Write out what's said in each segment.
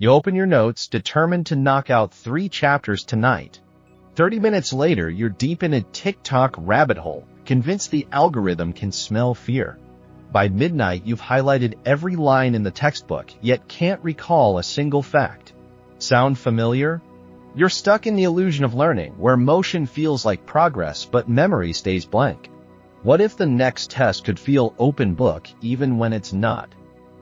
You open your notes, determined to knock out 3 chapters tonight. 30 minutes later, you're deep in a TikTok rabbit hole, convinced the algorithm can smell fear. By midnight, you've highlighted every line in the textbook, yet can't recall a single fact. Sound familiar? You're stuck in the illusion of learning, where motion feels like progress, but memory stays blank. What if the next test could feel open book, even when it's not?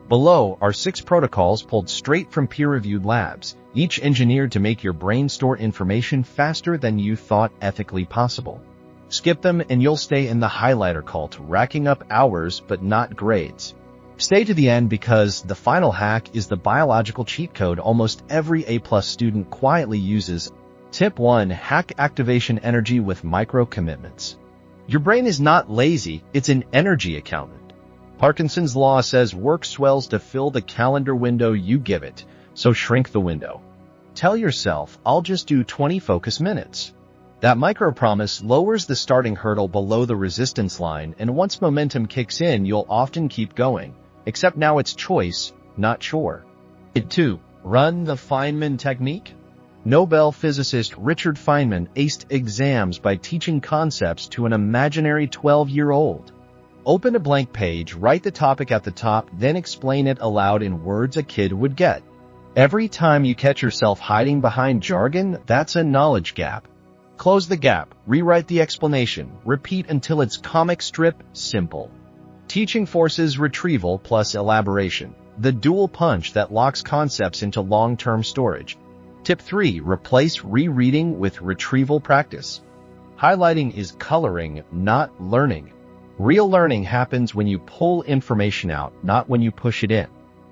Below are 6 protocols pulled straight from peer-reviewed labs, each engineered to make your brain store information faster than you thought ethically possible. Skip them and you'll stay in the highlighter cult, racking up hours but not grades. Stay to the end because the final hack is the biological cheat code almost every A+ student quietly uses. Tip 1. Hack activation energy with micro-commitments. Your brain is not lazy, it's an energy accountant. Parkinson's law says work swells to fill the calendar window you give it, so shrink the window. Tell yourself, I'll just do 20 focus minutes. That micro-promise lowers the starting hurdle below the resistance line, and once momentum kicks in, you'll often keep going. Except now it's choice, not chore. Tip 2. Run the Feynman technique. Nobel physicist Richard Feynman aced exams by teaching concepts to an imaginary 12-year-old. Open a blank page, write the topic at the top, then explain it aloud in words a kid would get. Every time you catch yourself hiding behind jargon, that's a knowledge gap. Close the gap, rewrite the explanation, repeat until it's comic strip simple. Teaching forces retrieval plus elaboration, the dual punch that locks concepts into long-term storage. Tip 3. Replace rereading with retrieval practice. Highlighting is coloring, not learning. Real learning happens when you pull information out, not when you push it in.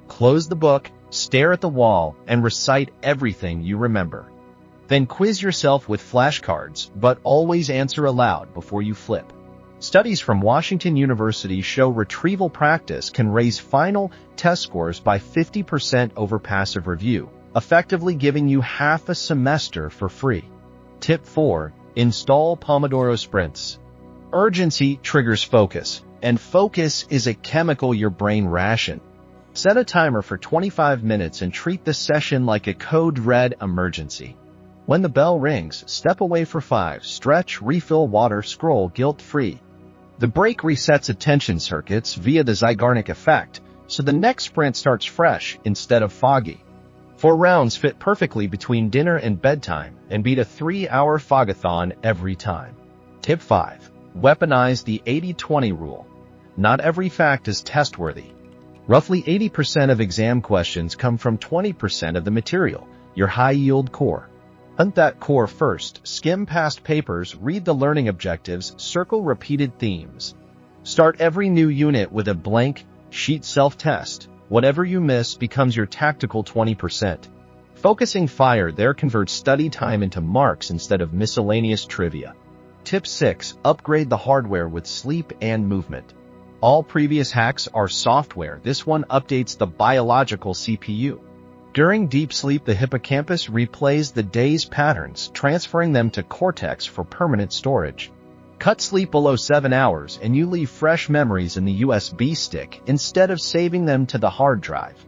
Close the book, stare at the wall, and recite everything you remember. Then quiz yourself with flashcards, but always answer aloud before you flip. Studies from Washington University show retrieval practice can raise final test scores by 50% over passive review, effectively giving you half a semester for free. Tip 4. Install Pomodoro sprints. Urgency triggers focus, and focus is a chemical your brain ration. Set a timer for 25 minutes and treat the session like a code red emergency. When the bell rings, step away for 5, stretch, refill water, scroll guilt-free. The break resets attention circuits via the Zeigarnik effect, so the next sprint starts fresh instead of foggy. 4 rounds fit perfectly between dinner and bedtime and beat a 3-hour fogathon every time. Tip 5. Weaponize the 80-20 rule. Not every fact is test-worthy. Roughly 80% of exam questions come from 20% of the material, your high-yield core. Hunt that core first, skim past papers, read the learning objectives, circle repeated themes. Start every new unit with a blank sheet self-test. Whatever you miss becomes your tactical 20%. Focusing fire there converts study time into marks instead of miscellaneous trivia. Tip 6. Upgrade the hardware with sleep and movement. All previous hacks are software. This one updates the biological CPU. During deep sleep, the hippocampus replays the day's patterns, transferring them to cortex for permanent storage. Cut sleep below 7 hours and you leave fresh memories in the USB stick instead of saving them to the hard drive.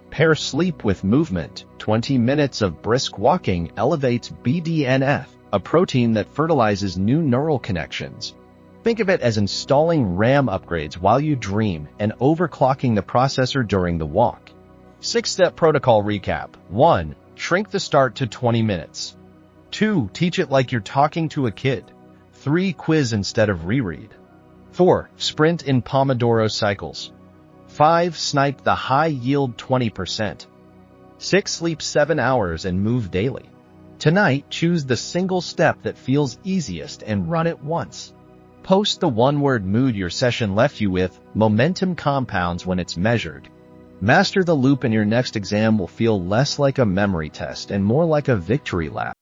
Pair sleep with movement. 20 minutes of brisk walking elevates BDNF, a protein that fertilizes new neural connections. Think of it as installing RAM upgrades while you dream and overclocking the processor during the walk. 6-step protocol recap. 1. Shrink the start to 20 minutes. 2. Teach it like you're talking to a kid. 3. Quiz instead of reread. 4. Sprint in Pomodoro cycles. 5. Snipe the high-yield 20%. 6. Sleep 7 hours and move daily. Tonight, choose the single step that feels easiest and run it once. Post the one-word mood your session left you with. Momentum compounds when it's measured. Master the loop and your next exam will feel less like a memory test and more like a victory lap.